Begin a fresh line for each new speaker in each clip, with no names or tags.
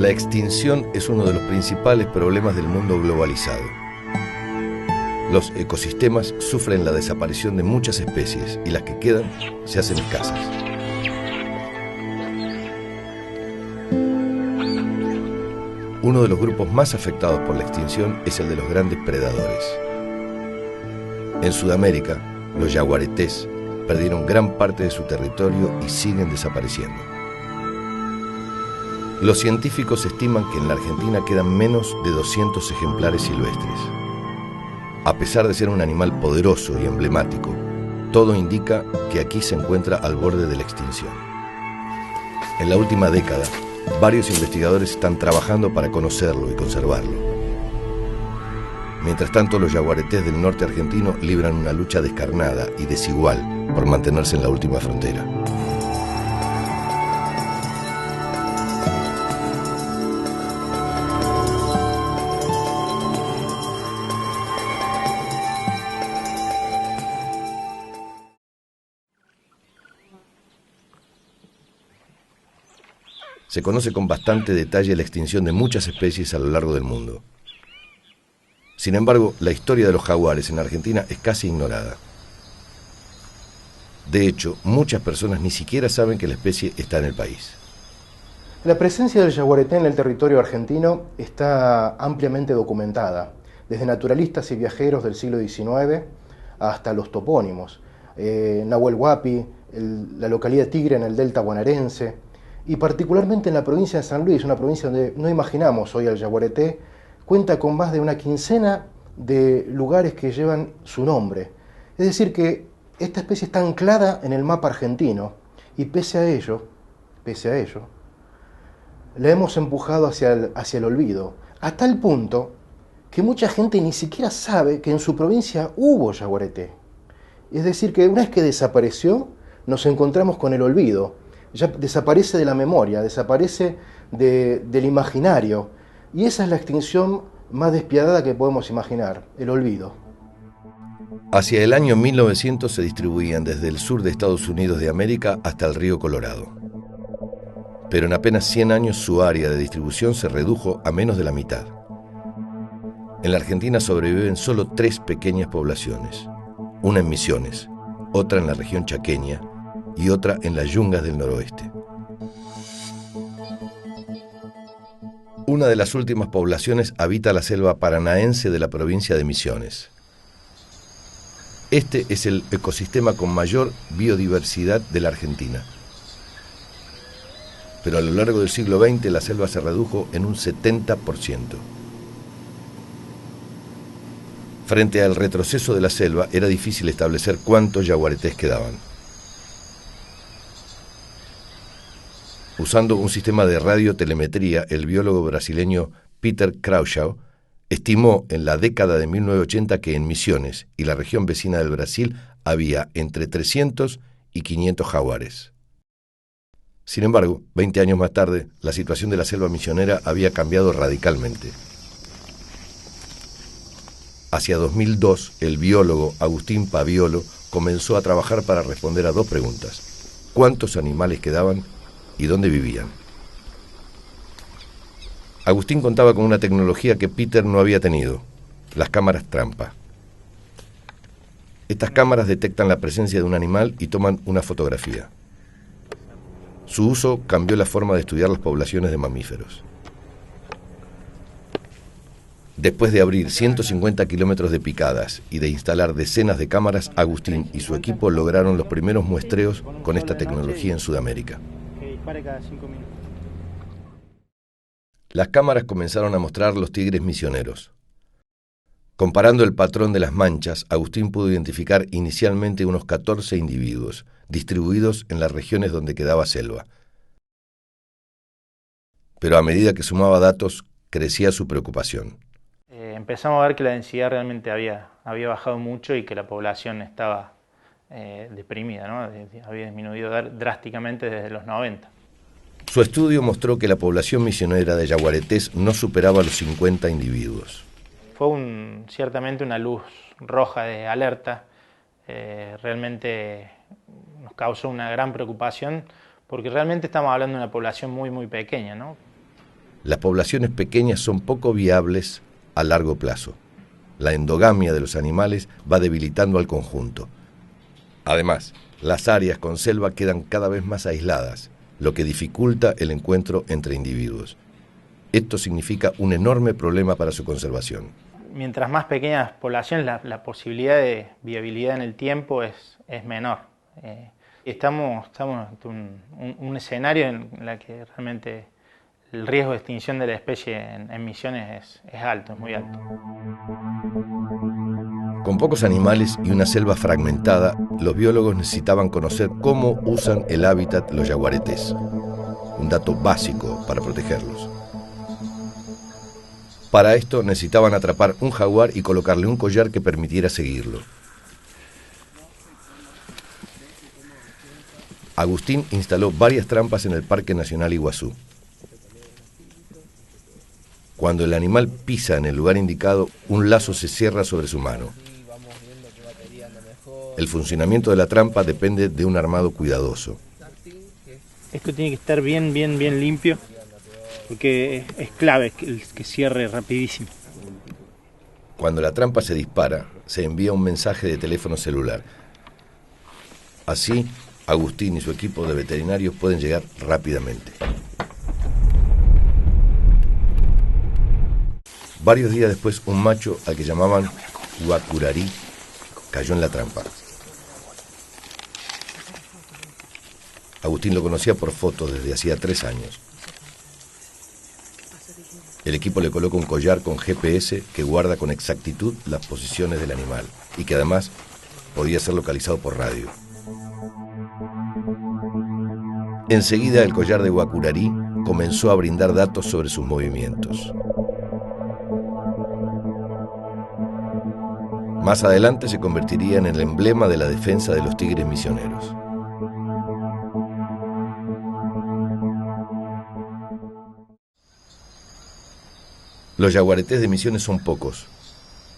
La extinción es uno de los principales problemas del mundo globalizado. Los ecosistemas sufren la desaparición de muchas especies y las que quedan se hacen escasas. Uno de los grupos más afectados por la extinción es el de los grandes predadores. En Sudamérica, los yaguaretés perdieron gran parte de su territorio y siguen desapareciendo. Los científicos estiman que en la Argentina quedan menos de 200 ejemplares silvestres. A pesar de ser un animal poderoso y emblemático, todo indica que aquí se encuentra al borde de la extinción. En la última década, varios investigadores están trabajando para conocerlo y conservarlo. Mientras tanto, los yaguaretés del norte argentino libran una lucha descarnada y desigual por mantenerse en la última frontera. Se conoce con bastante detalle la extinción de muchas especies a lo largo del mundo. Sin embargo, la historia de los jaguares en Argentina es casi ignorada. De hecho, muchas personas ni siquiera saben que la especie está en el país.
La presencia del yaguareté en el territorio argentino está ampliamente documentada, desde naturalistas y viajeros del siglo XIX hasta los topónimos. Nahuel Huapi, la localidad Tigre en el delta bonaerense, y particularmente en la provincia de San Luis, una provincia donde no imaginamos hoy al yaguareté, cuenta con más de una quincena de lugares que llevan su nombre. Es decir que esta especie está anclada en el mapa argentino y pese a ello, la hemos empujado hacia el olvido, a tal punto que mucha gente ni siquiera sabe que en su provincia hubo yaguareté. Es decir que una vez que desapareció, nos encontramos con el olvido. Ya desaparece de la memoria, desaparece del imaginario. Y esa es la extinción más despiadada que podemos imaginar, el olvido.
Hacia el año 1900 se distribuían desde el sur de Estados Unidos de América hasta el río Colorado. Pero en apenas 100 años su área de distribución se redujo a menos de la mitad. En la Argentina sobreviven solo 3 pequeñas poblaciones, una en Misiones, otra en la región chaqueña y otra en las yungas del noroeste. Una de las últimas poblaciones habita la selva paranaense de la provincia de Misiones. Este es el ecosistema con mayor biodiversidad de la Argentina. Pero a lo largo del siglo XX la selva se redujo en un 70%. Frente al retroceso de la selva era difícil establecer cuántos yaguaretés quedaban. Usando un sistema de radiotelemetría, el biólogo brasileño Peter Crouchau estimó en la década de 1980 que en Misiones y la región vecina del Brasil había entre 300 y 500 jaguares. Sin embargo, 20 años más tarde, la situación de la selva misionera había cambiado radicalmente. Hacia 2002, el biólogo Agustín Paviolo comenzó a trabajar para responder a 2 preguntas: ¿cuántos animales quedaban y dónde vivían? Agustín contaba con una tecnología que Peter no había tenido: las cámaras trampa. Estas cámaras detectan la presencia de un animal y toman una fotografía. Su uso cambió la forma de estudiar las poblaciones de mamíferos. Después de abrir 150 kilómetros de picadas y de instalar decenas de cámaras, Agustín y su equipo lograron los primeros muestreos con esta tecnología en Sudamérica. Las cámaras comenzaron a mostrar los tigres misioneros. Comparando el patrón de las manchas, Agustín pudo identificar inicialmente unos 14 individuos, distribuidos en las regiones donde quedaba selva. Pero a medida que sumaba datos, crecía su preocupación.
Empezamos a ver que la densidad realmente había bajado mucho y que la población estaba deprimida, ¿no? Había disminuido drásticamente desde los 90.
Su estudio mostró que la población misionera de yaguaretés no superaba los 50 individuos.
Fue ciertamente una luz roja de alerta. Realmente nos causó una gran preocupación porque realmente estamos hablando de una población muy, muy pequeña, ¿no?
las poblaciones pequeñas son poco viables a largo plazo. La endogamia de los animales va debilitando al conjunto. Además, las áreas con selva quedan cada vez más aisladas, lo que dificulta el encuentro entre individuos. Esto significa un enorme problema para su conservación.
Mientras más pequeñas las poblaciones, la posibilidad de viabilidad en el tiempo es menor. Estamos ante un escenario en el que realmente el riesgo de extinción de la especie en Misiones es alto, es muy alto.
Con pocos animales y una selva fragmentada, los biólogos necesitaban conocer cómo usan el hábitat los yaguaretés, un dato básico para protegerlos. Para esto necesitaban atrapar un jaguar y colocarle un collar que permitiera seguirlo. Agustín instaló varias trampas en el Parque Nacional Iguazú. Cuando el animal pisa en el lugar indicado, un lazo se cierra sobre su mano. El funcionamiento de la trampa depende de un armado cuidadoso.
Esto tiene que estar bien limpio, porque es clave que cierre rapidísimo.
Cuando la trampa se dispara, se envía un mensaje de teléfono celular. Así, Agustín y su equipo de veterinarios pueden llegar rápidamente. Varios días después, un macho al que llamaban Guacurarí cayó en la trampa. Agustín lo conocía por fotos desde hacía 3 años. El equipo le coloca un collar con GPS que guarda con exactitud las posiciones del animal y que además podía ser localizado por radio. Enseguida el collar de Guacurarí comenzó a brindar datos sobre sus movimientos. Más adelante se convertiría en el emblema de la defensa de los tigres misioneros. Los yaguaretés de Misiones son pocos,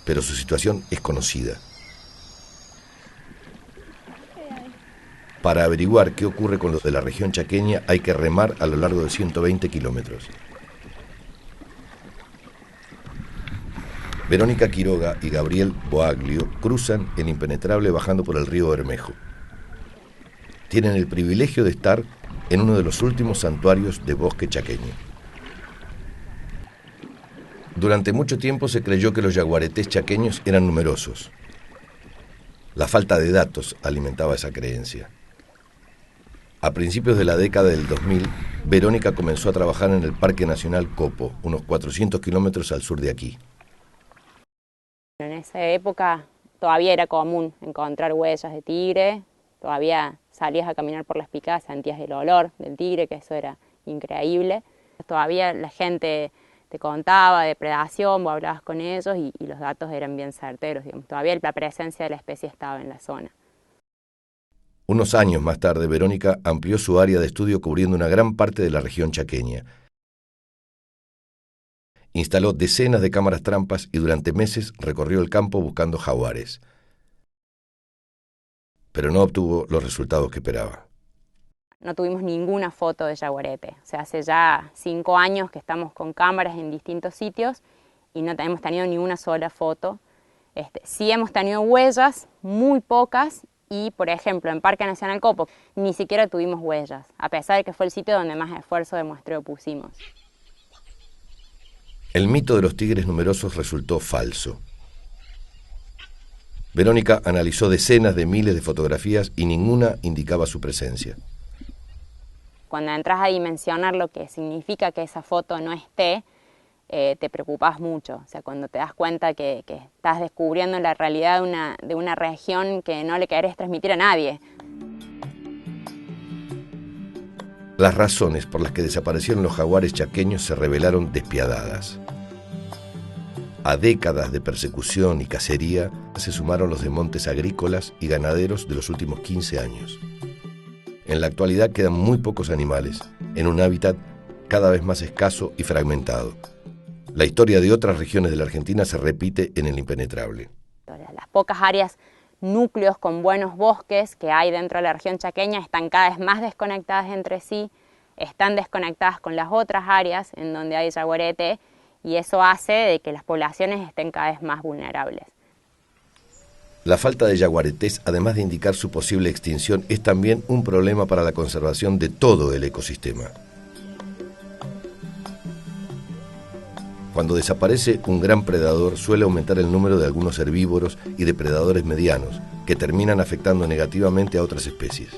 pero su situación es conocida. Para averiguar qué ocurre con los de la región chaqueña hay que remar a lo largo de 120 kilómetros. Verónica Quiroga y Gabriel Boaglio cruzan el impenetrable bajando por el río Bermejo. Tienen el privilegio de estar en uno de los últimos santuarios de bosque chaqueño. Durante mucho tiempo se creyó que los yaguaretés chaqueños eran numerosos. La falta de datos alimentaba esa creencia. A principios de la década del 2000, Verónica comenzó a trabajar en el Parque Nacional Copo, unos 400 kilómetros al sur de aquí.
En esa época todavía era común encontrar huellas de tigre, todavía salías a caminar por las picadas, sentías el olor del tigre, que eso era increíble. Todavía la gente te contaba de predación, vos hablabas con ellos y los datos eran bien certeros, digamos. Todavía la presencia de la especie estaba en la zona.
Unos años más tarde, Verónica amplió su área de estudio cubriendo una gran parte de la región chaqueña. Instaló decenas de cámaras trampas y durante meses recorrió el campo buscando jaguares. Pero no obtuvo los resultados que esperaba.
No tuvimos ninguna foto de yaguareté. O sea, hace ya 5 años que estamos con cámaras en distintos sitios y no hemos tenido ni una sola foto. Sí hemos tenido huellas, muy pocas, y por ejemplo en Parque Nacional Copo ni siquiera tuvimos huellas, a pesar de que fue el sitio donde más esfuerzo de muestreo pusimos.
El mito de los tigres numerosos resultó falso. Verónica analizó decenas de miles de fotografías y ninguna indicaba su presencia.
Cuando entras a dimensionar lo que significa que esa foto no esté, te preocupas mucho. O sea, cuando te das cuenta que estás descubriendo la realidad de una región que no le querés transmitir a nadie.
Las razones por las que desaparecieron los jaguares chaqueños se revelaron despiadadas. A décadas de persecución y cacería se sumaron los de montes agrícolas y ganaderos de los últimos 15 años. En la actualidad quedan muy pocos animales, en un hábitat cada vez más escaso y fragmentado. La historia de otras regiones de la Argentina se repite en el impenetrable.
Las pocas áreas, núcleos con buenos bosques que hay dentro de la región chaqueña están cada vez más desconectadas entre sí. están desconectadas con las otras áreas en donde hay yaguareté, y eso hace de que las poblaciones estén cada vez más vulnerables.
La falta de yaguaretés, además de indicar su posible extinción, es también un problema para la conservación de todo el ecosistema. Cuando desaparece un gran predador, suele aumentar el número de algunos herbívoros y depredadores medianos, que terminan afectando negativamente a otras especies.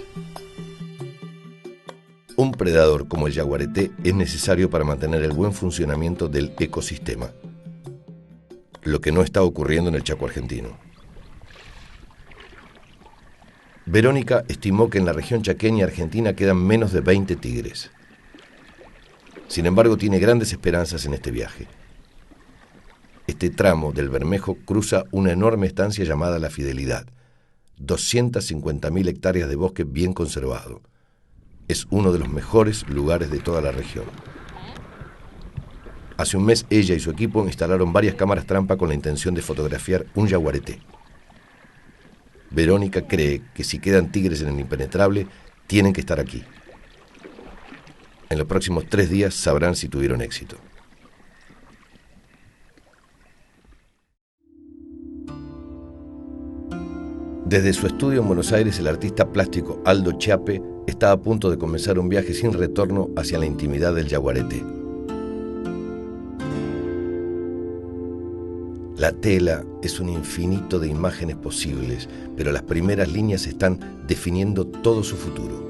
Un predador como el yaguareté es necesario para mantener el buen funcionamiento del ecosistema, lo que no está ocurriendo en el Chaco argentino. Verónica estimó que en la región chaqueña argentina quedan menos de 20 tigres. Sin embargo, tiene grandes esperanzas en este viaje. Este tramo del Bermejo cruza una enorme estancia llamada La Fidelidad, 250.000 hectáreas de bosque bien conservado. Es uno de los mejores lugares de toda la región. Hace un mes ella y su equipo instalaron varias cámaras trampa con la intención de fotografiar un yaguareté. Verónica cree que si quedan tigres en el impenetrable, tienen que estar aquí. En los próximos 3 días sabrán si tuvieron éxito. Desde su estudio en Buenos Aires, el artista plástico Aldo Chiappe está a punto de comenzar un viaje sin retorno hacia la intimidad del yaguareté. La tela es un infinito de imágenes posibles, pero las primeras líneas están definiendo todo su futuro.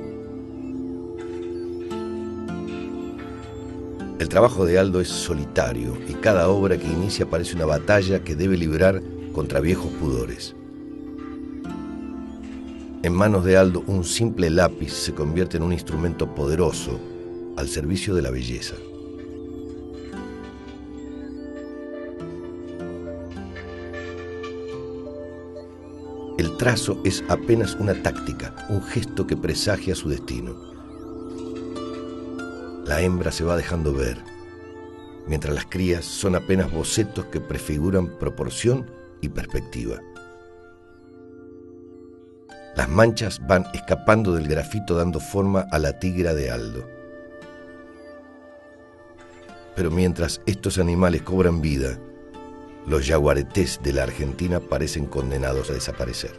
El trabajo de Aldo es solitario y cada obra que inicia parece una batalla que debe librar contra viejos pudores. En manos de Aldo, un simple lápiz se convierte en un instrumento poderoso al servicio de la belleza. El trazo es apenas una táctica, un gesto que presagia su destino. La hembra se va dejando ver, mientras las crías son apenas bocetos que prefiguran proporción y perspectiva. Las manchas van escapando del grafito dando forma a la tigra de Aldo. Pero mientras estos animales cobran vida, los yaguaretés de la Argentina parecen condenados a desaparecer.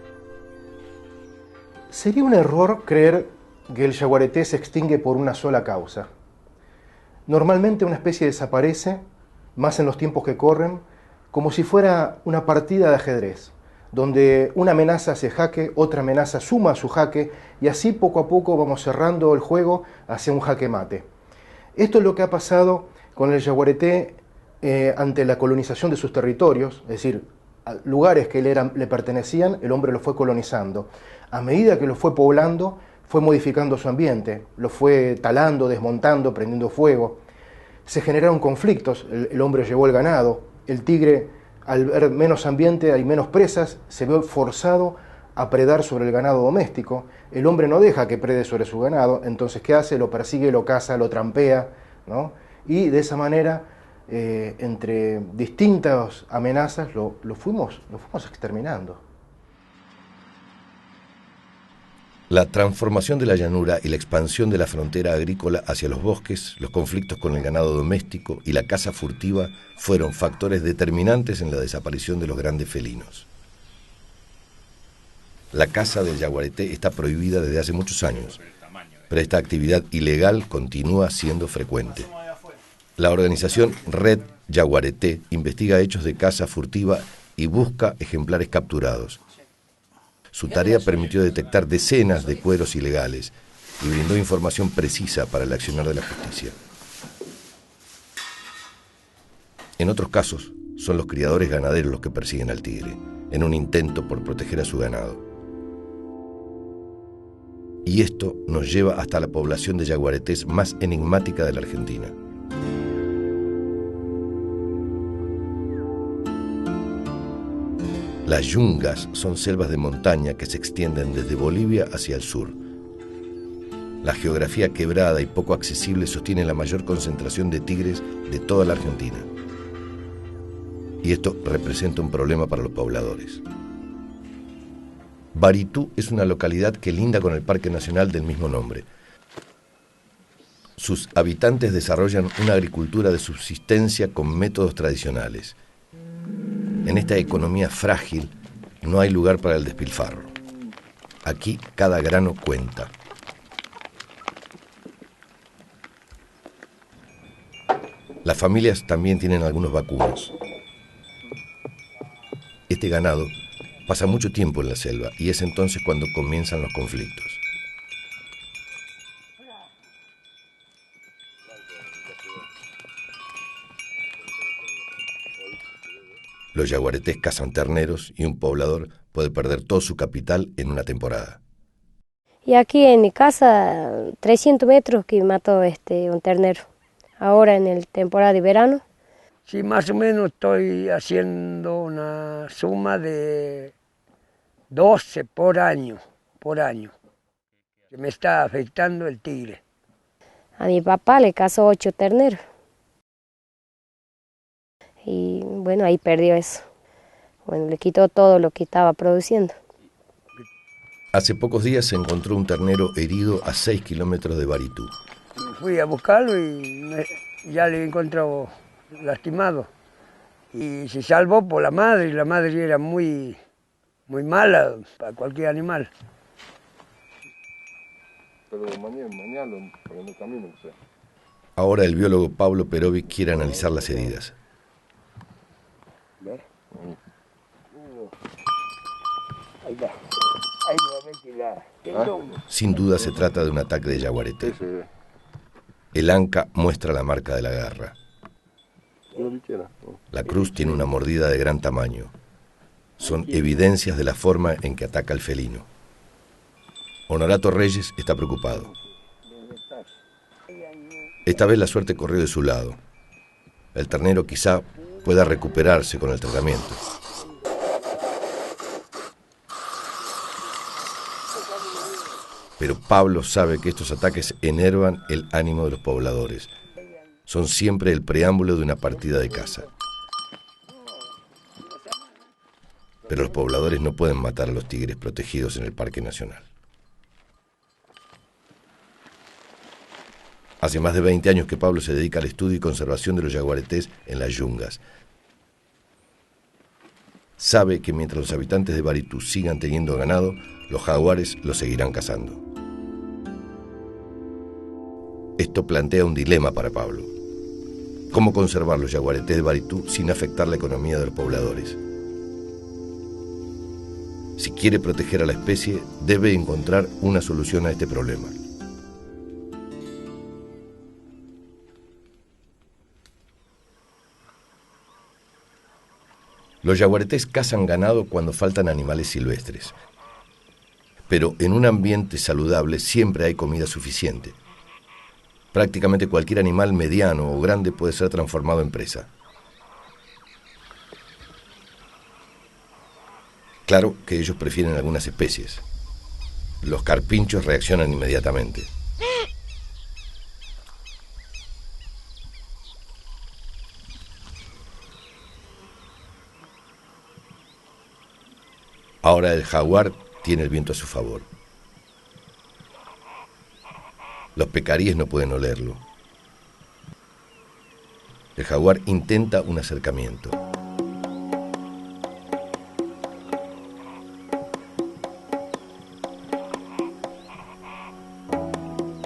Sería un error creer que el yaguareté se extingue por una sola causa. Normalmente una especie desaparece, más en los tiempos que corren, como si fuera una partida de ajedrez, donde una amenaza hace jaque, otra amenaza suma a su jaque, y así poco a poco vamos cerrando el juego hacia un jaque mate. Esto es lo que ha pasado con el yaguareté ante la colonización de sus territorios, es decir, lugares que le pertenecían, el hombre los fue colonizando. A medida que los fue poblando, fue modificando su ambiente, lo fue talando, desmontando, prendiendo fuego. Se generaron conflictos, el hombre llevó el ganado, el tigre, al ver menos ambiente, hay menos presas, se ve forzado a predar sobre el ganado doméstico. El hombre no deja que prede sobre su ganado, entonces ¿qué hace? Lo persigue, lo caza, lo trampea, ¿no? Y de esa manera, entre distintas amenazas, lo fuimos exterminando.
La transformación de la llanura y la expansión de la frontera agrícola hacia los bosques, los conflictos con el ganado doméstico y la caza furtiva fueron factores determinantes en la desaparición de los grandes felinos. La caza del yaguareté está prohibida desde hace muchos años, pero esta actividad ilegal continúa siendo frecuente. La organización Red Yaguareté investiga hechos de caza furtiva y busca ejemplares capturados. Su tarea permitió detectar decenas de cueros ilegales y brindó información precisa para el accionar de la justicia. En otros casos, son los criadores ganaderos los que persiguen al tigre, en un intento por proteger a su ganado. Y esto nos lleva hasta la población de yaguaretés más enigmática de la Argentina. Las yungas son selvas de montaña que se extienden desde Bolivia hacia el sur. La geografía quebrada y poco accesible sostiene la mayor concentración de tigres de toda la Argentina. Y esto representa un problema para los pobladores. Baritú es una localidad que linda con el Parque Nacional del mismo nombre. Sus habitantes desarrollan una agricultura de subsistencia con métodos tradicionales. En esta economía frágil no hay lugar para el despilfarro. Aquí cada grano cuenta. Las familias también tienen algunos vacunos. Este ganado pasa mucho tiempo en la selva y es entonces cuando comienzan los conflictos. Los yaguaretés cazan terneros y un poblador puede perder todo su capital en una temporada.
Y aquí en mi casa, 300 metros que mató un ternero. Ahora en el temporada de verano.
Sí, más o menos estoy haciendo una suma de 12 por año, que me está afectando el tigre.
A mi papá le cazó 8 terneros. Y bueno, ahí perdió eso. Bueno, le quitó todo lo que estaba produciendo.
Hace pocos días se encontró un ternero herido a 6 kilómetros de Baritú.
Fui a buscarlo y ya le encontró lastimado. Y se salvó por la madre, y la madre era muy mala para cualquier animal.
Pero mañana por el camino, o sea.
Ahora el biólogo Pablo Perovi quiere analizar las heridas.
¿Ves? Ahí va. Ahí nuevamente
Sin duda se trata de un ataque de yaguareté. El anca muestra la marca de la garra. La cruz tiene una mordida de gran tamaño. Son evidencias de la forma en que ataca el felino. Honorato Reyes está preocupado. Esta vez la suerte corrió de su lado. El ternero quizá pueda recuperarse con el tratamiento. Pero Pablo sabe que estos ataques enervan el ánimo de los pobladores. Son siempre el preámbulo de una partida de caza. Pero los pobladores no pueden matar a los tigres protegidos en el Parque Nacional. Hace más de 20 años que Pablo se dedica al estudio y conservación de los yaguaretés en las yungas. Sabe que mientras los habitantes de Baritú sigan teniendo ganado, los jaguares los seguirán cazando. Esto plantea un dilema para Pablo. ¿Cómo conservar los yaguaretés de Baritú sin afectar la economía de los pobladores? Si quiere proteger a la especie, debe encontrar una solución a este problema. Los yaguaretés cazan ganado cuando faltan animales silvestres. Pero en un ambiente saludable siempre hay comida suficiente. Prácticamente cualquier animal mediano o grande puede ser transformado en presa. Claro que ellos prefieren algunas especies. Los carpinchos reaccionan inmediatamente. Ahora el jaguar tiene el viento a su favor. Los pecaríes no pueden olerlo. El jaguar intenta un acercamiento.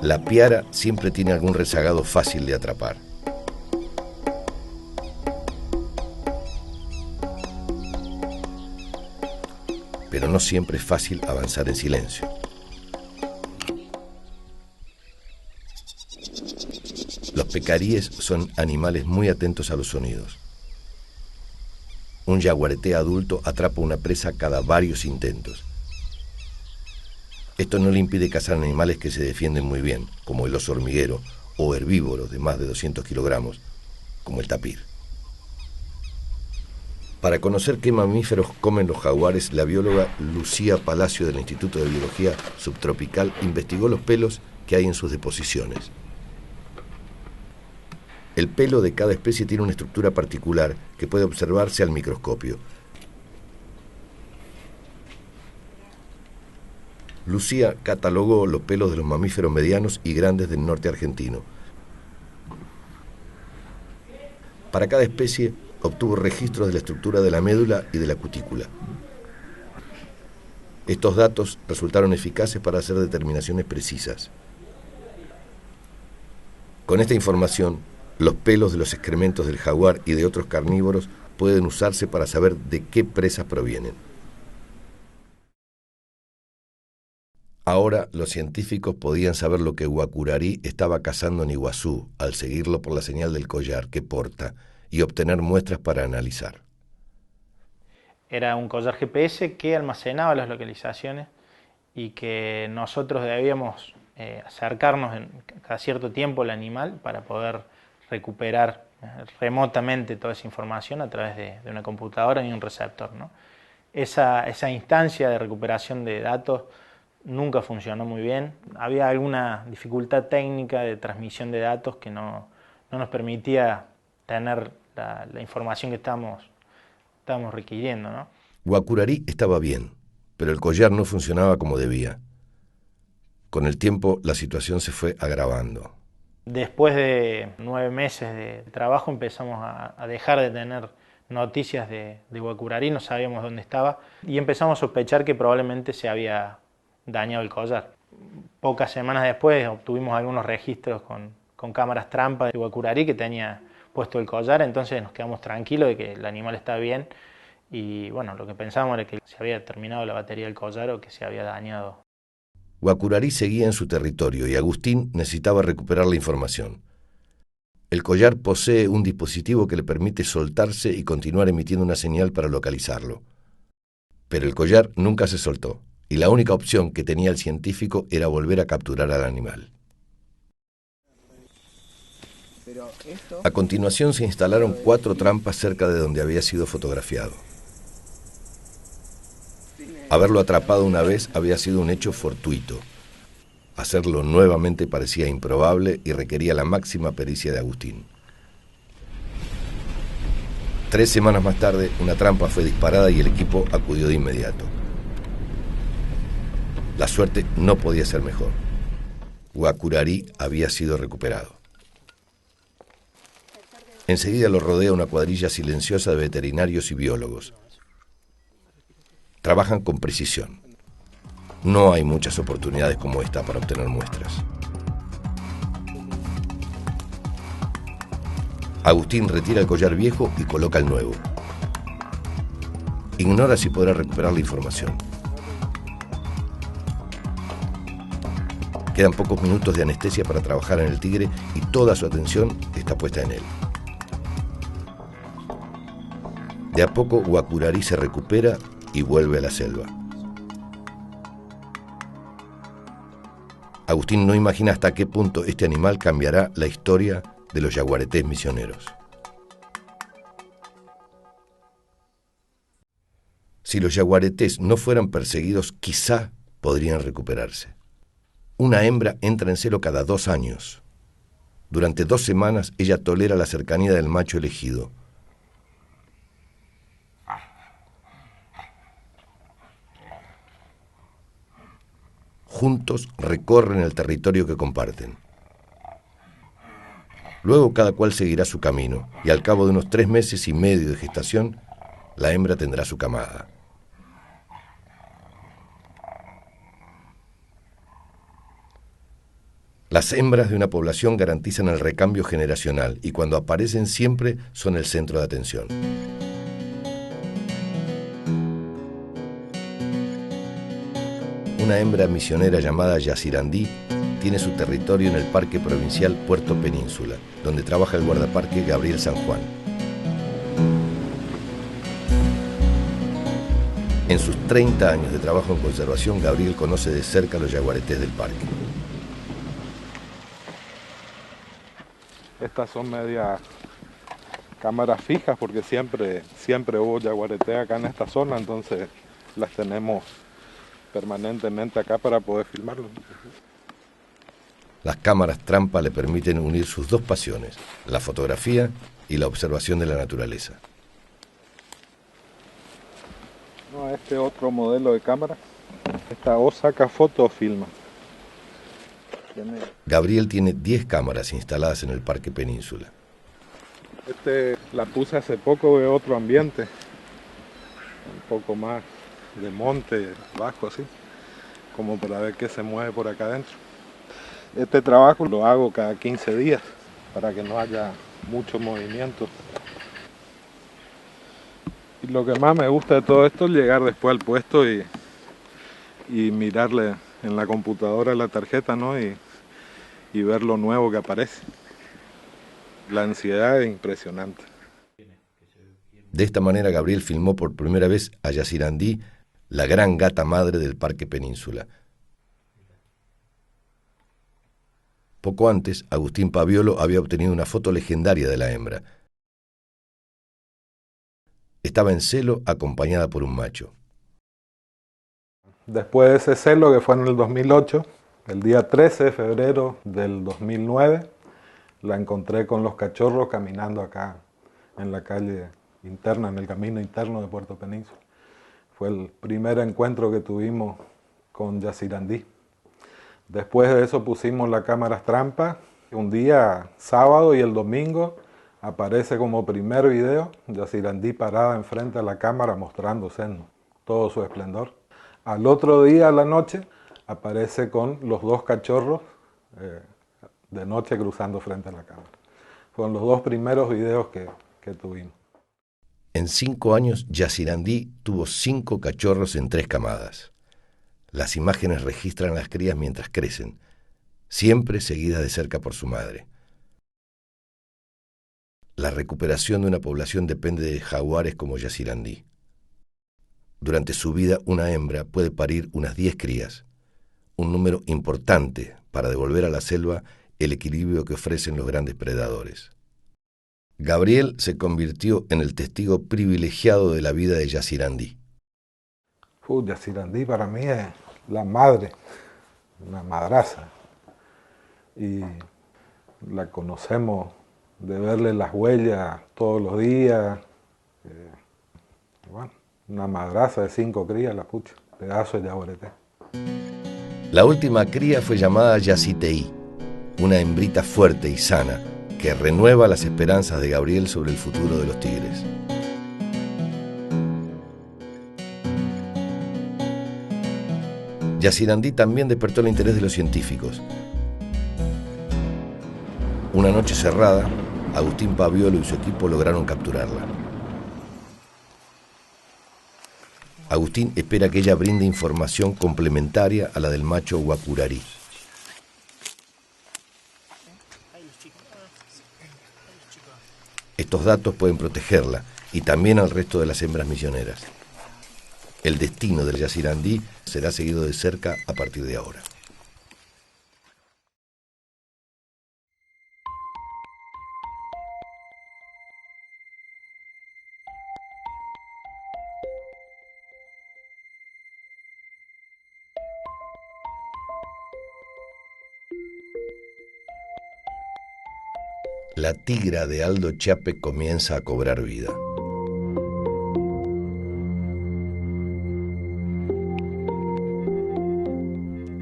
La piara siempre tiene algún rezagado fácil de atrapar. Pero no siempre es fácil avanzar en silencio. Los pecaríes son animales muy atentos a los sonidos. Un yaguareté adulto atrapa una presa cada varios intentos. Esto no le impide cazar animales que se defienden muy bien, como el oso hormiguero, o herbívoros de más de 200 kilogramos, como el tapir. Para conocer qué mamíferos comen los jaguares, la bióloga Lucía Palacio del Instituto de Biología Subtropical investigó los pelos que hay en sus deposiciones. El pelo de cada especie tiene una estructura particular que puede observarse al microscopio. Lucía catalogó los pelos de los mamíferos medianos y grandes del norte argentino. Para cada especie obtuvo registros de la estructura de la médula y de la cutícula. Estos datos resultaron eficaces para hacer determinaciones precisas. Con esta información, los pelos de los excrementos del jaguar y de otros carnívoros pueden usarse para saber de qué presas provienen. Ahora los científicos podían saber lo que Guacurarí estaba cazando en Iguazú al seguirlo por la señal del collar que porta y obtener muestras para analizar.
Era un collar GPS que almacenaba las localizaciones y que nosotros debíamos acercarnos cada cierto tiempo al animal para poder recuperar remotamente toda esa información a través de una computadora y un receptor, ¿no? Esa instancia de recuperación de datos nunca funcionó muy bien. Había alguna dificultad técnica de transmisión de datos que no nos permitía tener la información que estábamos requiriendo, ¿no?
Guacurarí estaba bien, pero el collar no funcionaba como debía. Con el tiempo la situación se fue agravando.
Después de 9 meses de trabajo empezamos a dejar de tener noticias de Guacurarí, no sabíamos dónde estaba y empezamos a sospechar que probablemente se había dañado el collar. Pocas semanas después obtuvimos algunos registros con cámaras trampa de Guacurarí que tenía puesto el collar, entonces nos quedamos tranquilos de que el animal estaba bien y bueno, lo que pensábamos era que se había terminado la batería del collar o que se había dañado.
Guacurarí seguía en su territorio y Agustín necesitaba recuperar la información. El collar posee un dispositivo que le permite soltarse y continuar emitiendo una señal para localizarlo. Pero el collar nunca se soltó y la única opción que tenía el científico era volver a capturar al animal. A continuación se instalaron 4 trampas cerca de donde había sido fotografiado. Haberlo atrapado una vez había sido un hecho fortuito. Hacerlo nuevamente parecía improbable y requería la máxima pericia de Agustín. 3 semanas más tarde, una trampa fue disparada y el equipo acudió de inmediato. La suerte no podía ser mejor. Guacurarí había sido recuperado. Enseguida lo rodea una cuadrilla silenciosa de veterinarios y biólogos. Trabajan con precisión. No hay muchas oportunidades como esta para obtener muestras. Agustín retira el collar viejo y coloca el nuevo. Ignora si podrá recuperar la información. Quedan pocos minutos de anestesia para trabajar en el tigre y toda su atención está puesta en él. De a poco Guacurarí se recupera y vuelve a la selva. Agustín no imagina hasta qué punto este animal cambiará la historia de los yaguaretés misioneros. Si los yaguaretés no fueran perseguidos, quizá podrían recuperarse. Una hembra entra en celo cada 2 años. Durante 2 semanas ella tolera la cercanía del macho elegido. Juntos recorren el territorio que comparten. Luego cada cual seguirá su camino y al cabo de unos 3 meses y medio de gestación, la hembra tendrá su camada. Las hembras de una población garantizan el recambio generacional y cuando aparecen siempre son el centro de atención. Una hembra misionera llamada Yacirandí tiene su territorio en el Parque Provincial Puerto Península, donde trabaja el guardaparque Gabriel San Juan. En sus 30 años de trabajo en conservación, Gabriel conoce de cerca los yaguaretés del parque.
Estas son medias cámaras fijas porque siempre hubo yaguareté acá en esta zona, entonces las tenemos permanentemente acá para poder filmarlo.
Las cámaras trampa le permiten unir sus 2 pasiones, la fotografía y la observación de la naturaleza.
No, este otro modelo de cámara, esta o saca foto o filma.
Gabriel tiene 10 cámaras instaladas en el Parque Península.
La puse hace poco de otro ambiente, un poco más de monte, bajo así, como para ver qué se mueve por acá adentro. Este trabajo lo hago cada 15 días para que no haya mucho movimiento. Y lo que más me gusta de todo esto es llegar después al puesto y mirarle en la computadora la tarjeta, ¿no? y ver lo nuevo que aparece. La ansiedad es impresionante.
De esta manera Gabriel filmó por primera vez a Yazirandí, la gran gata madre del Parque Península. Poco antes, Agustín Paviolo había obtenido una foto legendaria de la hembra. Estaba en celo acompañada por un macho.
Después de ese celo, que fue en el 2008, el día 13 de febrero del 2009, la encontré con los cachorros caminando acá en la calle interna, en el camino interno de Puerto Península. Fue el primer encuentro que tuvimos con Yazirandí. Después de eso pusimos las cámaras trampa. Un día sábado y el domingo aparece como primer video Yazirandí parada enfrente a la cámara mostrándose en todo su esplendor. Al otro día, a la noche, aparece con los dos cachorros de noche cruzando frente a la cámara. Fueron los dos primeros videos que tuvimos.
En 5 años, Yazirandí tuvo 5 cachorros en 3 camadas. Las imágenes registran a las crías mientras crecen, siempre seguidas de cerca por su madre. La recuperación de una población depende de jaguares como Yazirandí. Durante su vida, una hembra puede parir unas 10 crías, un número importante para devolver a la selva el equilibrio que ofrecen los grandes predadores. Gabriel se convirtió en el testigo privilegiado de la vida de Yazirandí.
Yazirandí para mí es la madre, una madraza. Y la conocemos de verle las huellas todos los días. Bueno, una madraza de 5 crías, la pucha, pedazo de yaguareté.
La última cría fue llamada Yaziteí, una hembrita fuerte y sana que renueva las esperanzas de Gabriel sobre el futuro de los tigres. Yazirandí también despertó el interés de los científicos. Una noche cerrada, Agustín Paviolo y su equipo lograron capturarla. Agustín espera que ella brinde información complementaria a la del macho guacurarí. Estos datos pueden protegerla y también al resto de las hembras misioneras. El destino del Yazirandí será seguido de cerca a partir de ahora. La tigra de Aldo Chiappe comienza a cobrar vida.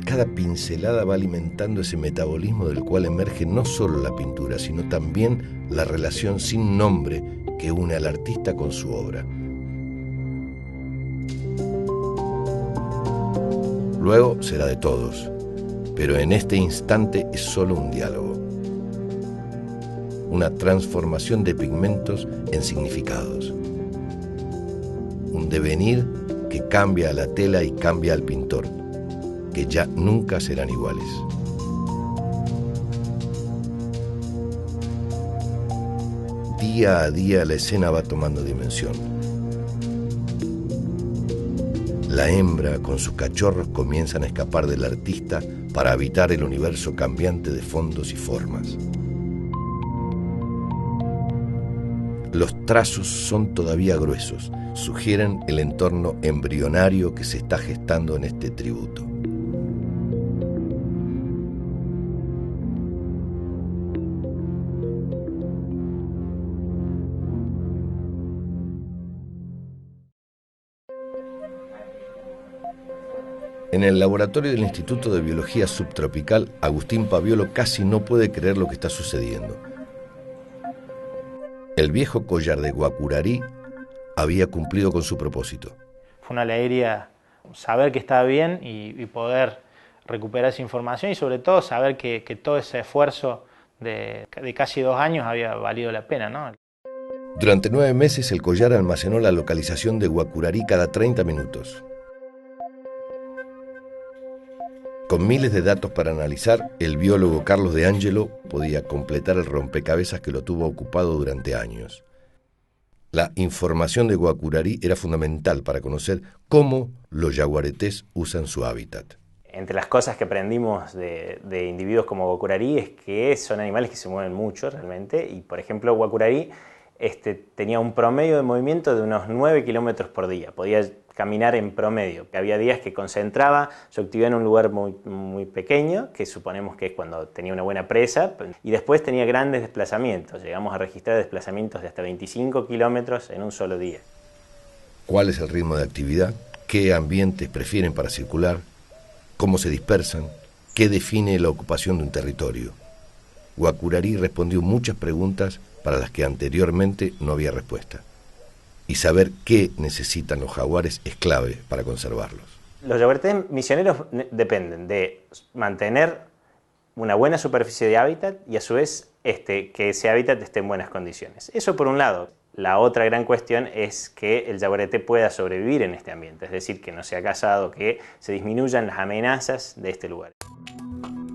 Cada pincelada va alimentando ese metabolismo del cual emerge no solo la pintura, sino también la relación sin nombre que une al artista con su obra. Luego será de todos, pero en este instante es solo un diálogo. Una transformación de pigmentos en significados. Un devenir que cambia a la tela y cambia al pintor, que ya nunca serán iguales. Día a día la escena va tomando dimensión. La hembra con sus cachorros comienzan a escapar del artista para habitar el universo cambiante de fondos y formas. Los trazos son todavía gruesos, sugieren el entorno embrionario que se está gestando en este tributo. En el laboratorio del Instituto de Biología Subtropical, Agustín Paviolo casi no puede creer lo que está sucediendo. El viejo collar de Guacurarí había cumplido con su propósito.
Fue una alegría saber que estaba bien y poder recuperar esa información y sobre todo saber que todo ese esfuerzo de casi 2 años había valido la pena, ¿no?
Durante 9 meses el collar almacenó la localización de Guacurarí cada 30 minutos. Con miles de datos para analizar, el biólogo Carlos De Angelo podía completar el rompecabezas que lo tuvo ocupado durante años. La información de Guacurarí era fundamental para conocer cómo los yaguaretés usan su hábitat.
Entre las cosas que aprendimos de individuos como Guacurarí es que son animales que se mueven mucho realmente, y por ejemplo Guacurarí tenía un promedio de movimiento de unos 9 kilómetros por día, podía caminar en promedio. Había días que concentraba su actividad en un lugar muy pequeño, que suponemos que es cuando tenía una buena presa, y después tenía grandes desplazamientos. Llegamos a registrar desplazamientos de hasta 25 kilómetros en un solo día.
¿Cuál es el ritmo de actividad? ¿Qué ambientes prefieren para circular? ¿Cómo se dispersan? ¿Qué define la ocupación de un territorio? Guacurarí respondió muchas preguntas para las que anteriormente no había respuesta. Y saber qué necesitan los jaguares es clave para conservarlos.
Los yaguaretés misioneros dependen de mantener una buena superficie de hábitat y a su vez que ese hábitat esté en buenas condiciones. Eso por un lado. La otra gran cuestión es que el yaguareté pueda sobrevivir en este ambiente, es decir, que no sea cazado, que se disminuyan las amenazas de este lugar.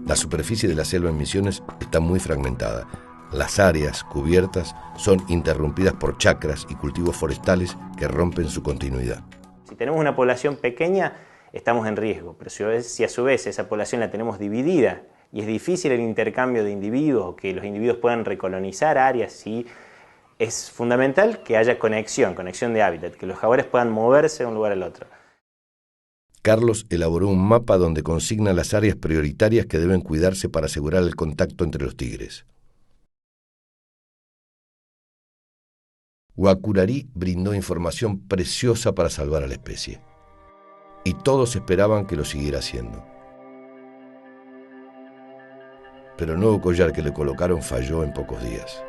La superficie de la selva en Misiones está muy fragmentada. Las áreas cubiertas son interrumpidas por chacras y cultivos forestales que rompen su continuidad.
Si tenemos una población pequeña, estamos en riesgo, pero si a su vez esa población la tenemos dividida y es difícil el intercambio de individuos o que los individuos puedan recolonizar áreas, sí, es fundamental que haya conexión de hábitat, que los jaguares puedan moverse de un lugar al otro.
Carlos elaboró un mapa donde consigna las áreas prioritarias que deben cuidarse para asegurar el contacto entre los tigres. Guacurarí brindó información preciosa para salvar a la especie. Y todos esperaban que lo siguiera haciendo. Pero el nuevo collar que le colocaron falló en pocos días.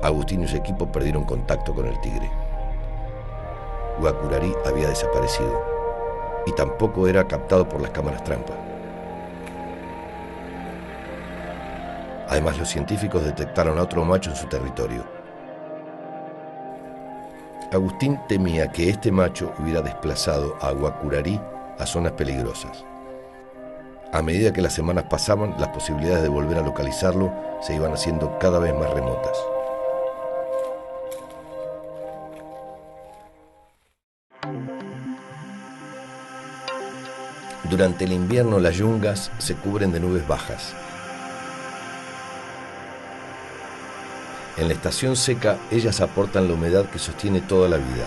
Agustín y su equipo perdieron contacto con el tigre. Guacurarí había desaparecido y tampoco era captado por las cámaras trampa. Además, los científicos detectaron a otro macho en su territorio. Agustín temía que este macho hubiera desplazado a Guacurarí a zonas peligrosas. A medida que las semanas pasaban, las posibilidades de volver a localizarlo se iban haciendo cada vez más remotas. Durante el invierno las yungas se cubren de nubes bajas. En la estación seca, ellas aportan la humedad que sostiene toda la vida.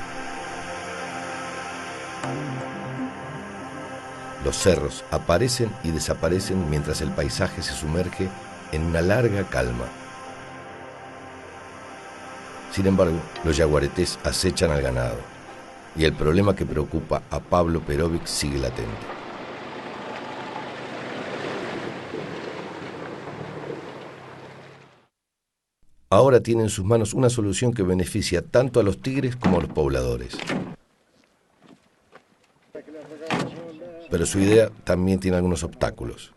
Los cerros aparecen y desaparecen mientras el paisaje se sumerge en una larga calma. Sin embargo, los yaguaretés acechan al ganado y el problema que preocupa a Pablo Perovic sigue latente. Ahora tiene en sus manos una solución que beneficia tanto a los tigres como a los pobladores. Pero su idea también tiene algunos obstáculos.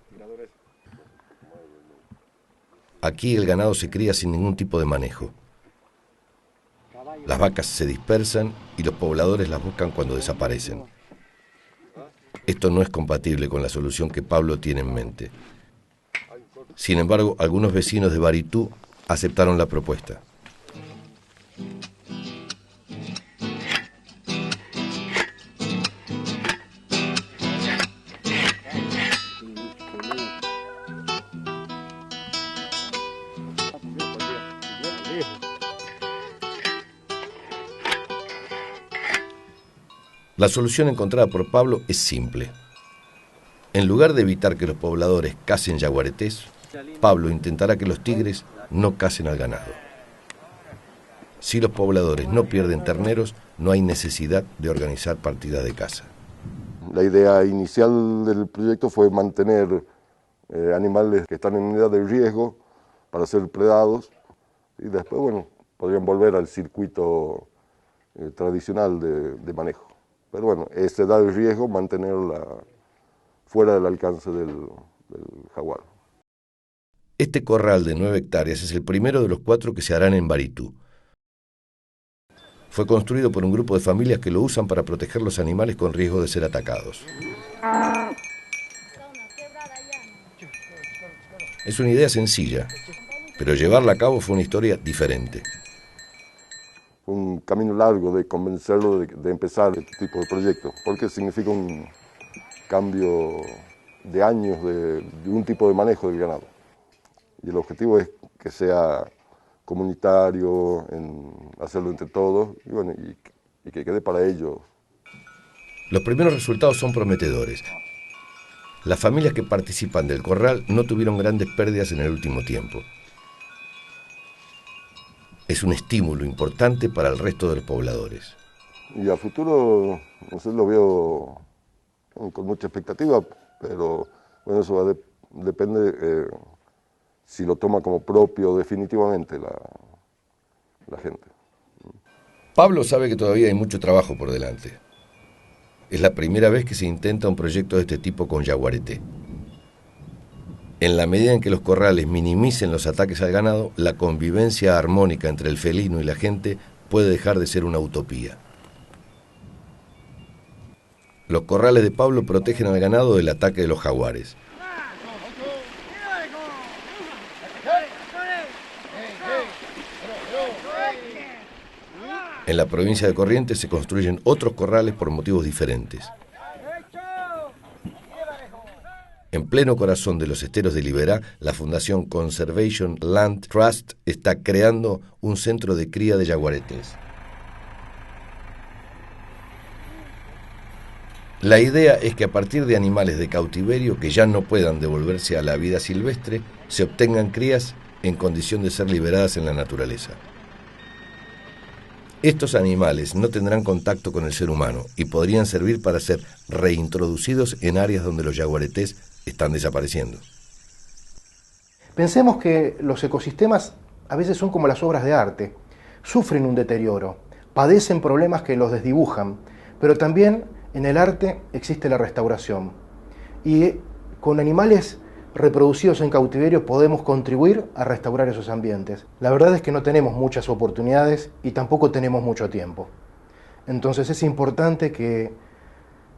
Aquí el ganado se cría sin ningún tipo de manejo. Las vacas se dispersan y los pobladores las buscan cuando desaparecen. Esto no es compatible con la solución que Pablo tiene en mente. Sin embargo, algunos vecinos de Baritú aceptaron la propuesta. La solución encontrada por Pablo es simple. En lugar de evitar que los pobladores cacen yaguaretés, Pablo intentará que los tigres no cacen al ganado. Si los pobladores no pierden terneros, no hay necesidad de organizar partidas de caza.
La idea inicial del proyecto fue mantener animales que están en edad de riesgo para ser predados y después, bueno, podrían volver al circuito tradicional de manejo. Pero bueno, ese da el riesgo mantenerla fuera del alcance del jaguar.
Este corral de 9 hectáreas es el primero de los 4 que se harán en Baritú. Fue construido por un grupo de familias que lo usan para proteger los animales con riesgo de ser atacados. Es una idea sencilla, pero llevarla a cabo fue una historia diferente.
Fue un camino largo de convencerlo de empezar este tipo de proyectos, porque significa un cambio de años de un tipo de manejo del ganado. Y el objetivo es que sea comunitario, hacerlo entre todos, y, bueno, y que quede para ellos.
Los primeros resultados son prometedores. Las familias que participan del corral no tuvieron grandes pérdidas en el último tiempo. Es un estímulo importante para el resto de los pobladores.
Y a futuro, no sé, lo veo con mucha expectativa, pero bueno, eso depende si lo toma como propio definitivamente la gente.
Pablo sabe que todavía hay mucho trabajo por delante. Es la primera vez que se intenta un proyecto de este tipo con yaguareté. En la medida en que los corrales minimicen los ataques al ganado, la convivencia armónica entre el felino y la gente puede dejar de ser una utopía. Los corrales de Pablo protegen al ganado del ataque de los jaguares. En la provincia de Corrientes se construyen otros corrales por motivos diferentes. En pleno corazón de los esteros de Liberá, la Fundación Conservation Land Trust está creando un centro de cría de yaguaretés. La idea es que a partir de animales de cautiverio que ya no puedan devolverse a la vida silvestre, se obtengan crías en condición de ser liberadas en la naturaleza. Estos animales no tendrán contacto con el ser humano y podrían servir para ser reintroducidos en áreas donde los yaguaretés están desapareciendo.
Pensemos que los ecosistemas a veces son como las obras de arte, sufren un deterioro, padecen problemas que los desdibujan, pero también en el arte existe la restauración. Y con animales reproducidos en cautiverio podemos contribuir a restaurar esos ambientes. La verdad es que no tenemos muchas oportunidades y tampoco tenemos mucho tiempo. Entonces es importante que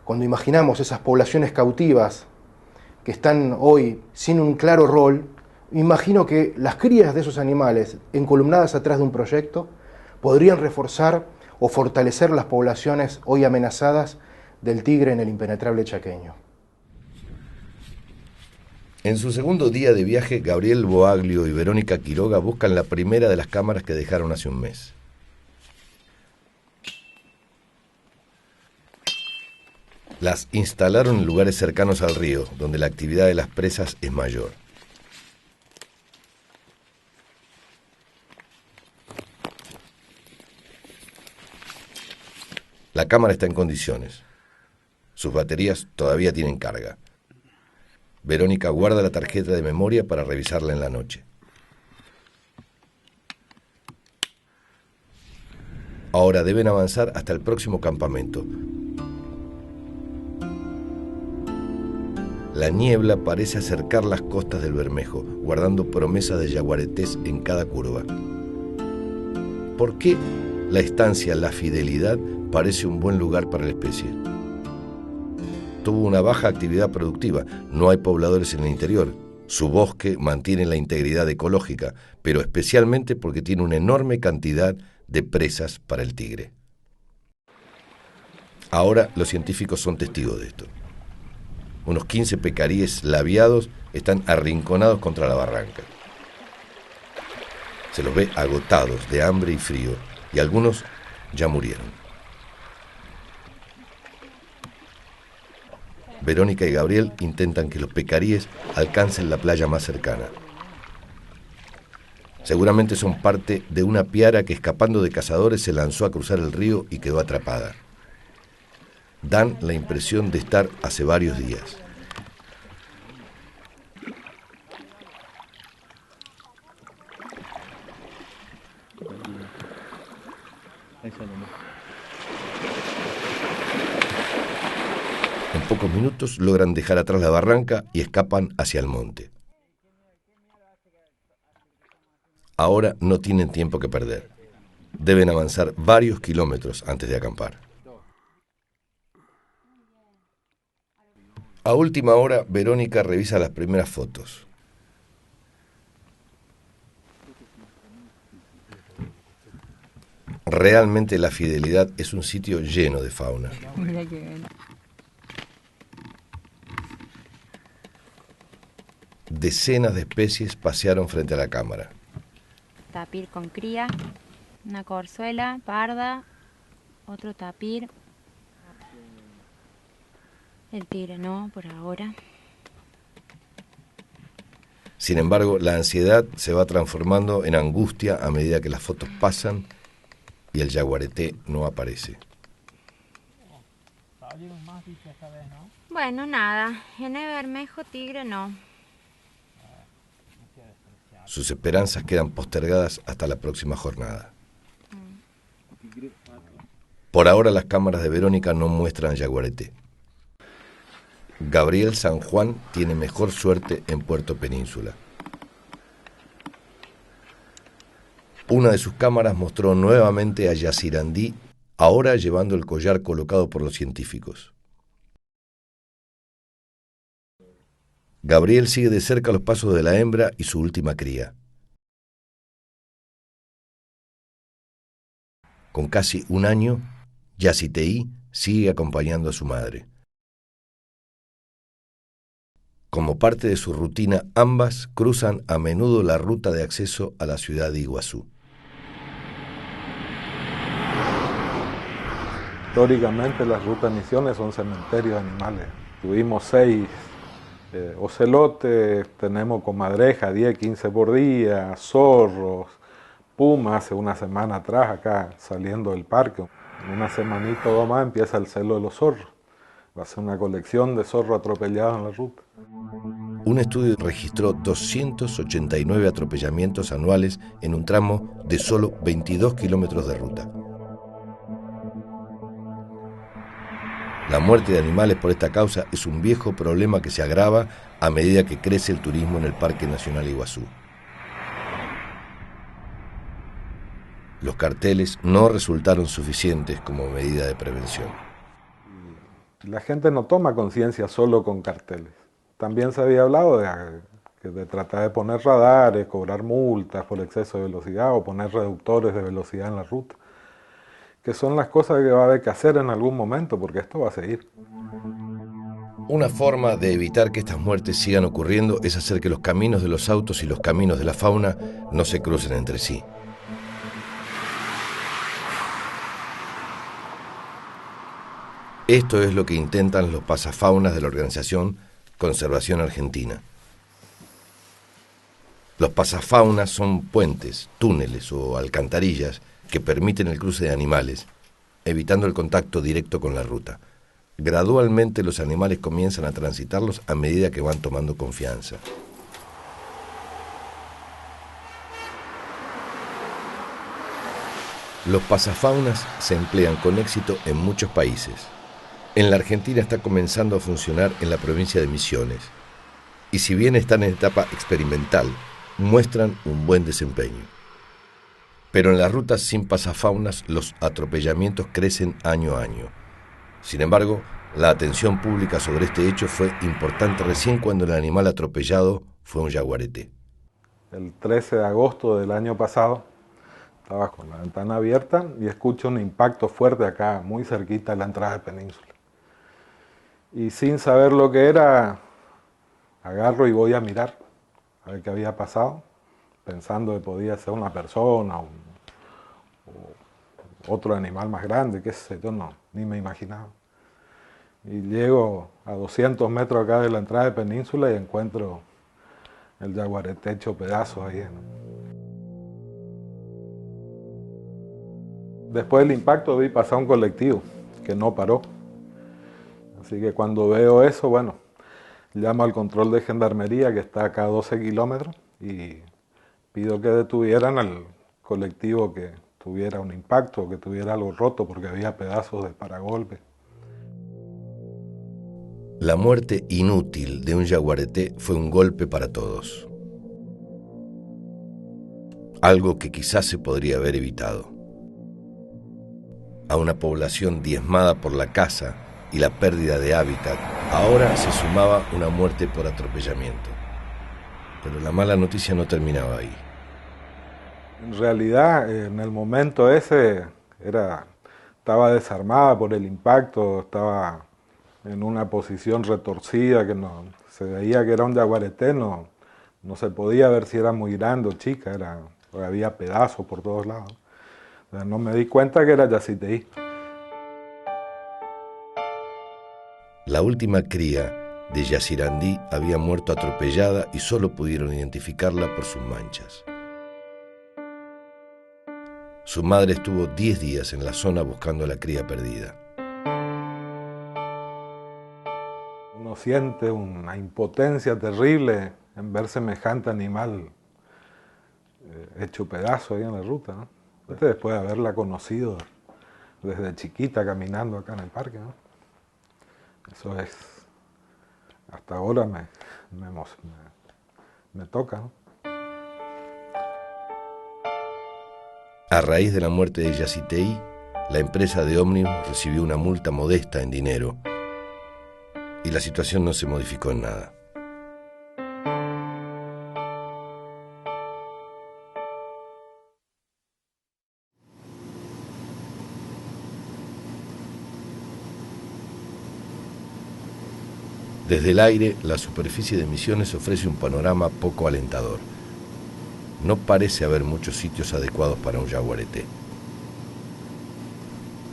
cuando imaginamos esas poblaciones cautivas que están hoy sin un claro rol, imagino que las crías de esos animales encolumnadas atrás de un proyecto podrían reforzar o fortalecer las poblaciones hoy amenazadas del tigre en el impenetrable chaqueño.
En su segundo día de viaje, Gabriel Boaglio y Verónica Quiroga buscan la primera de las cámaras que dejaron hace un mes. Las instalaron en lugares cercanos al río, donde la actividad de las presas es mayor. La cámara está en condiciones. Sus baterías todavía tienen carga. Verónica guarda la tarjeta de memoria para revisarla en la noche. Ahora deben avanzar hasta el próximo campamento. La niebla parece acercar las costas del Bermejo, guardando promesas de yaguaretés en cada curva. ¿Por qué la estancia La Fidelidad parece un buen lugar para la especie? Tuvo una baja actividad productiva, no hay pobladores en el interior. Su bosque mantiene la integridad ecológica, pero especialmente porque tiene una enorme cantidad de presas para el tigre. Ahora los científicos son testigos de esto. Unos 15 pecaríes labiados están arrinconados contra la barranca. Se los ve agotados de hambre y frío, y algunos ya murieron. Verónica y Gabriel intentan que los pecaríes alcancen la playa más cercana. Seguramente son parte de una piara que, escapando de cazadores, se lanzó a cruzar el río y quedó atrapada. Dan la impresión de estar hace varios días. pocos minutos logran dejar atrás la barranca y escapan hacia el monte. Ahora no tienen tiempo que perder. Deben avanzar varios kilómetros antes de acampar. A última hora, Verónica revisa las primeras fotos. Realmente La Fidelidad es un sitio lleno de fauna.
Mira qué bien.
Decenas de especies pasearon frente a la cámara.
Tapir con cría, una corzuela parda, otro tapir. El tigre no, por ahora.
Sin embargo, la ansiedad se va transformando en angustia a medida que las fotos pasan y el yaguareté no aparece.
Bueno, nada, en el Bermejo tigre no.
Sus esperanzas quedan postergadas hasta la próxima jornada. Por ahora las cámaras de Verónica no muestran yaguareté. Gabriel San Juan tiene mejor suerte en Puerto Península. Una de sus cámaras mostró nuevamente a Yacirandí, ahora llevando el collar colocado por los científicos. Gabriel sigue de cerca los pasos de la hembra y su última cría. Con casi un año, Yaciteí sigue acompañando a su madre. Como parte de su rutina, ambas cruzan a menudo la ruta de acceso a la ciudad de Iguazú.
Históricamente las rutas Misiones son cementerios de animales. Tuvimos 6 ocelotes, tenemos comadreja 10, 15 por día, zorros, pumas hace una semana atrás acá saliendo del parque. En una semanita o dos más empieza el celo de los zorros. Va a ser una colección de zorros atropellados en la ruta.
Un estudio registró 289 atropellamientos anuales en un tramo de solo 22 kilómetros de ruta. La muerte de animales por esta causa es un viejo problema que se agrava a medida que crece el turismo en el Parque Nacional Iguazú. Los carteles no resultaron suficientes como medida de prevención.
La gente no toma conciencia solo con carteles. También se había hablado de tratar de poner radares, cobrar multas por exceso de velocidad o poner reductores de velocidad en la ruta, que son las cosas que va a haber que hacer en algún momento, porque esto va a seguir.
Una forma de evitar que estas muertes sigan ocurriendo es hacer que los caminos de los autos y los caminos de la fauna no se crucen entre sí. Esto es lo que intentan los pasafaunas de la organización Conservación Argentina. Los pasafaunas son puentes, túneles o alcantarillas que permiten el cruce de animales, evitando el contacto directo con la ruta. Gradualmente los animales comienzan a transitarlos a medida que van tomando confianza. Los pasafaunas se emplean con éxito en muchos países. En la Argentina está comenzando a funcionar en la provincia de Misiones, y si bien están en etapa experimental, muestran un buen desempeño. Pero en las rutas sin pasafaunas los atropellamientos crecen año a año. Sin embargo, la atención pública sobre este hecho fue importante recién cuando el animal atropellado fue un yaguareté.
El 13 de agosto del año pasado estaba con la ventana abierta y escucho un impacto fuerte acá, muy cerquita de la entrada de Península. Y sin saber lo que era, agarro y voy a mirar a ver qué había pasado, pensando que podía ser una persona o otro animal más grande, qué sé yo, no, ni me imaginaba. Y llego a 200 metros acá de la entrada de Península y encuentro el yaguareté hecho pedazos ahí. Después del impacto vi pasar un colectivo que no paró. Así que cuando veo eso, bueno, llamo al control de gendarmería que está acá a 12 kilómetros y pido que detuvieran al colectivo que tuviera un impacto, que tuviera algo roto porque había pedazos de paragolpe.
La muerte inútil de un yaguareté fue un golpe para todos. Algo que quizás se podría haber evitado. A una población diezmada por la caza y la pérdida de hábitat, ahora se sumaba una muerte por atropellamiento. Pero la mala noticia no terminaba ahí.
En realidad, en el momento ese, estaba desarmada por el impacto, estaba en una posición retorcida, que no se veía que era un yaguareté, no se podía ver si era muy grande o chica, había pedazos por todos lados. O sea, no me di cuenta que era Yaciteí.
La última cría de Yacirandí había muerto atropellada y solo pudieron identificarla por sus manchas. Su madre estuvo 10 días en la zona buscando a la cría perdida.
Uno siente una impotencia terrible en ver semejante animal hecho pedazo ahí en la ruta, ¿no? Después de haberla conocido desde chiquita caminando acá en el parque, ¿no? Eso es, hasta ahora me toca, ¿no?
A raíz de la muerte de Yaciteí, la empresa de ómnibus recibió una multa modesta en dinero y la situación no se modificó en nada. Desde el aire, la superficie de Misiones ofrece un panorama poco alentador. No parece haber muchos sitios adecuados para un yaguareté.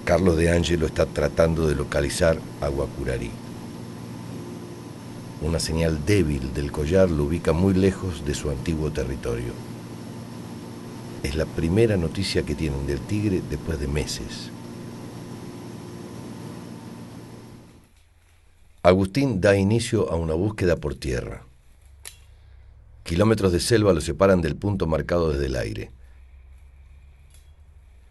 Carlos de Ángelo está tratando de localizar a Guacurarí. Una señal débil del collar lo ubica muy lejos de su antiguo territorio. Es la primera noticia que tienen del tigre después de meses. Agustín da inicio a una búsqueda por tierra. Kilómetros de selva lo separan del punto marcado desde el aire.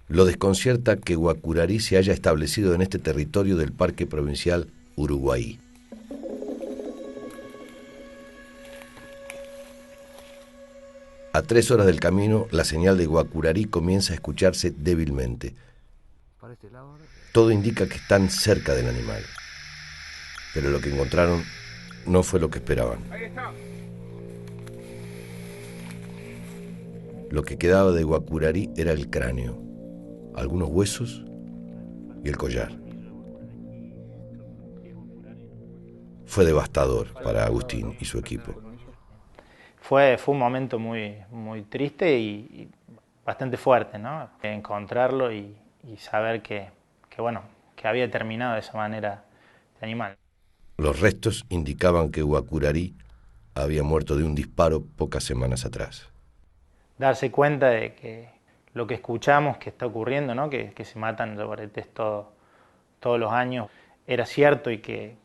Lo desconcierta que Guacurarí se haya establecido en este territorio del Parque Provincial Uruguay. A 3 horas del camino, la señal de Guacurarí comienza a escucharse débilmente. Todo indica que están cerca del animal. Pero lo que encontraron no fue lo que esperaban. Lo que quedaba de Guacurarí era el cráneo, algunos huesos y el collar. Fue devastador para Agustín y su equipo.
Fue un momento muy triste y bastante fuerte, ¿no? Encontrarlo y saber que había terminado de esa manera el animal.
Los restos indicaban que Guacurarí había muerto de un disparo pocas semanas atrás.
Darse cuenta de que lo que escuchamos que está ocurriendo, ¿no? que se matan yaguaretés todos los años, era cierto y que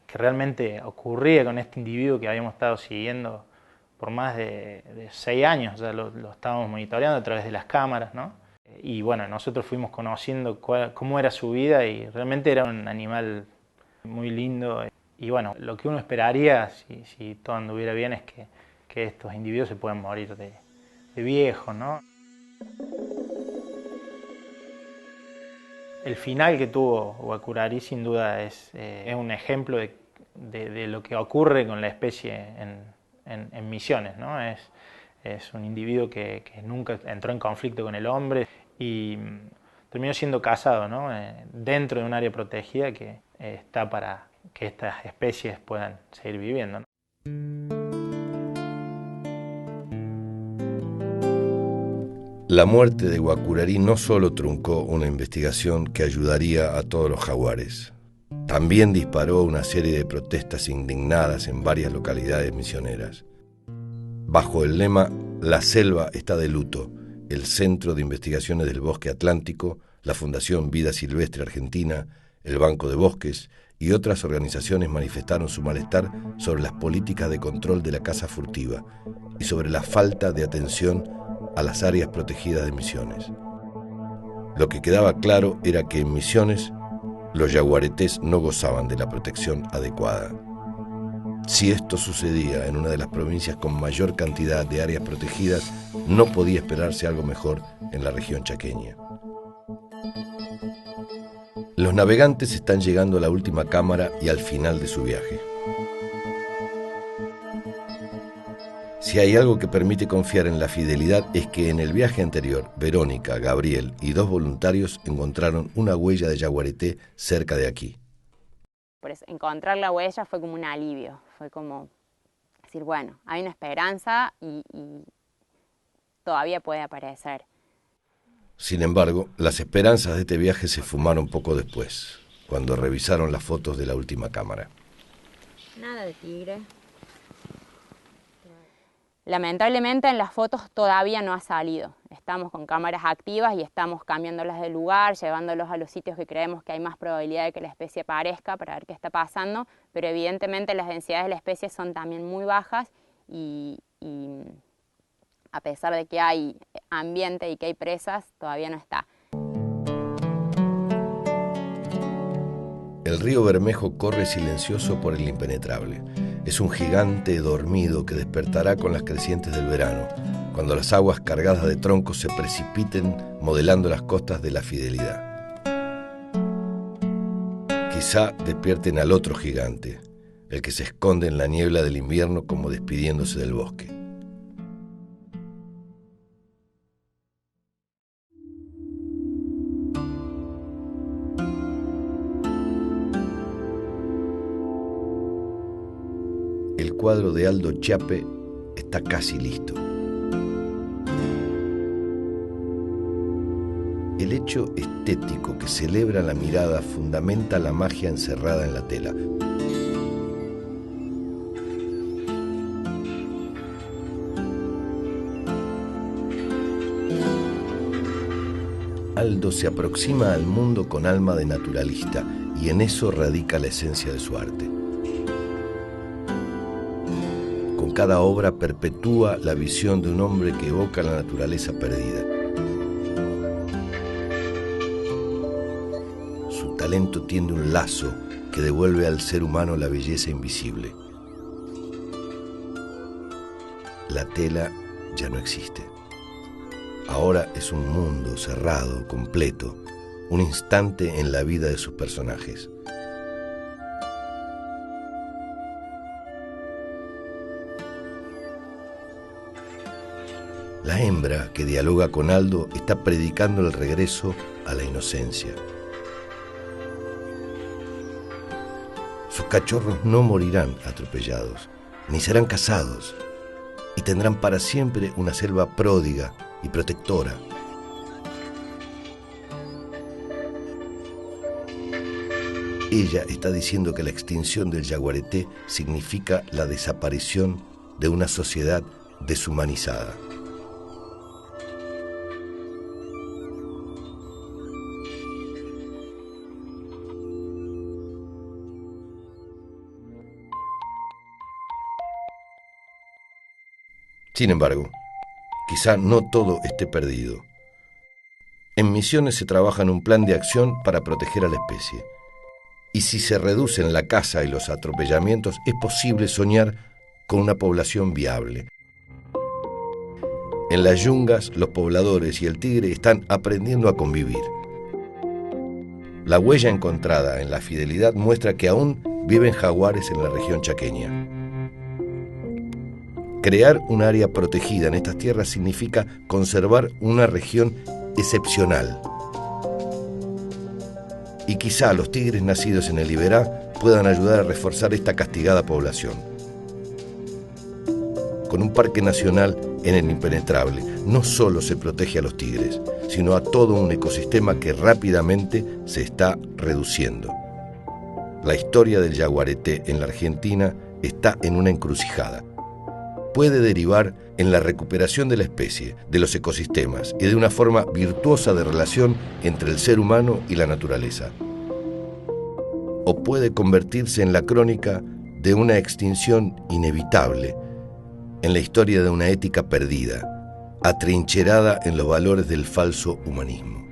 realmente ocurría con este individuo que habíamos estado siguiendo por más de 6 años. Ya lo estábamos monitoreando a través de las cámaras, ¿no? Y bueno, nosotros fuimos conociendo cómo era su vida y realmente era un animal muy lindo. Y bueno, lo que uno esperaría, si todo anduviera bien, es que estos individuos se puedan morir de viejos, ¿no? El final que tuvo Guacurarí sin duda es un ejemplo de lo que ocurre con la especie en Misiones, ¿no? Es un individuo que nunca entró en conflicto con el hombre y terminó siendo cazado, ¿no? Dentro de un área protegida que está para que estas especies puedan seguir viviendo, ¿no?
La muerte de Guacurarí no solo truncó una investigación que ayudaría a todos los jaguares, también disparó una serie de protestas indignadas en varias localidades misioneras. Bajo el lema La selva está de luto, el Centro de Investigaciones del Bosque Atlántico, la Fundación Vida Silvestre Argentina, el Banco de Bosques y otras organizaciones manifestaron su malestar sobre las políticas de control de la caza furtiva y sobre la falta de atención a las áreas protegidas de Misiones. Lo que quedaba claro era que en Misiones los yaguaretés no gozaban de la protección adecuada. Si esto sucedía en una de las provincias con mayor cantidad de áreas protegidas, no podía esperarse algo mejor en la región chaqueña. Los navegantes están llegando a la última cámara y al final de su viaje. Si hay algo que permite confiar en la fidelidad es que en el viaje anterior, Verónica, Gabriel y 2 voluntarios encontraron una huella de yaguareté cerca de aquí.
Por eso, encontrar la huella fue como un alivio, fue como decir, bueno, hay una esperanza y todavía puede aparecer.
Sin embargo, las esperanzas de este viaje se fumaron poco después, cuando revisaron las fotos de la última cámara.
Nada de tigre. Lamentablemente en las fotos todavía no ha salido. Estamos con cámaras activas y estamos cambiándolas de lugar, llevándolos a los sitios que creemos que hay más probabilidad de que la especie aparezca para ver qué está pasando, pero evidentemente las densidades de la especie son también muy bajas y a pesar de que hay ambiente y que hay presas, todavía no está.
El río Bermejo corre silencioso por el impenetrable. Es un gigante dormido que despertará con las crecientes del verano, cuando las aguas cargadas de troncos se precipiten modelando las costas de la fidelidad. Quizá despierten al otro gigante, el que se esconde en la niebla del invierno como despidiéndose del bosque. El cuadro de Aldo Chiappe está casi listo. El hecho estético que celebra la mirada fundamenta la magia encerrada en la tela. Aldo se aproxima al mundo con alma de naturalista y en eso radica la esencia de su arte. Con cada obra perpetúa la visión de un hombre que evoca la naturaleza perdida. Su talento tiende un lazo que devuelve al ser humano la belleza invisible. La tela ya no existe. Ahora es un mundo cerrado, completo, un instante en la vida de sus personajes. La hembra que dialoga con Aldo está predicando el regreso a la inocencia. Sus cachorros no morirán atropellados, ni serán cazados, y tendrán para siempre una selva pródiga y protectora. Ella está diciendo que la extinción del yaguareté significa la desaparición de una sociedad deshumanizada. Sin embargo, quizá no todo esté perdido. En Misiones se trabaja en un plan de acción para proteger a la especie. Y si se reducen la caza y los atropellamientos, es posible soñar con una población viable. En las yungas, los pobladores y el tigre están aprendiendo a convivir. La huella encontrada en la fidelidad muestra que aún viven jaguares en la región chaqueña. Crear un área protegida en estas tierras significa conservar una región excepcional. Y quizá los tigres nacidos en el Iberá puedan ayudar a reforzar esta castigada población. Con un parque nacional en el impenetrable, no solo se protege a los tigres, sino a todo un ecosistema que rápidamente se está reduciendo. La historia del yaguareté en la Argentina está en una encrucijada. Puede derivar en la recuperación de la especie, de los ecosistemas y de una forma virtuosa de relación entre el ser humano y la naturaleza. O puede convertirse en la crónica de una extinción inevitable, en la historia de una ética perdida, atrincherada en los valores del falso humanismo.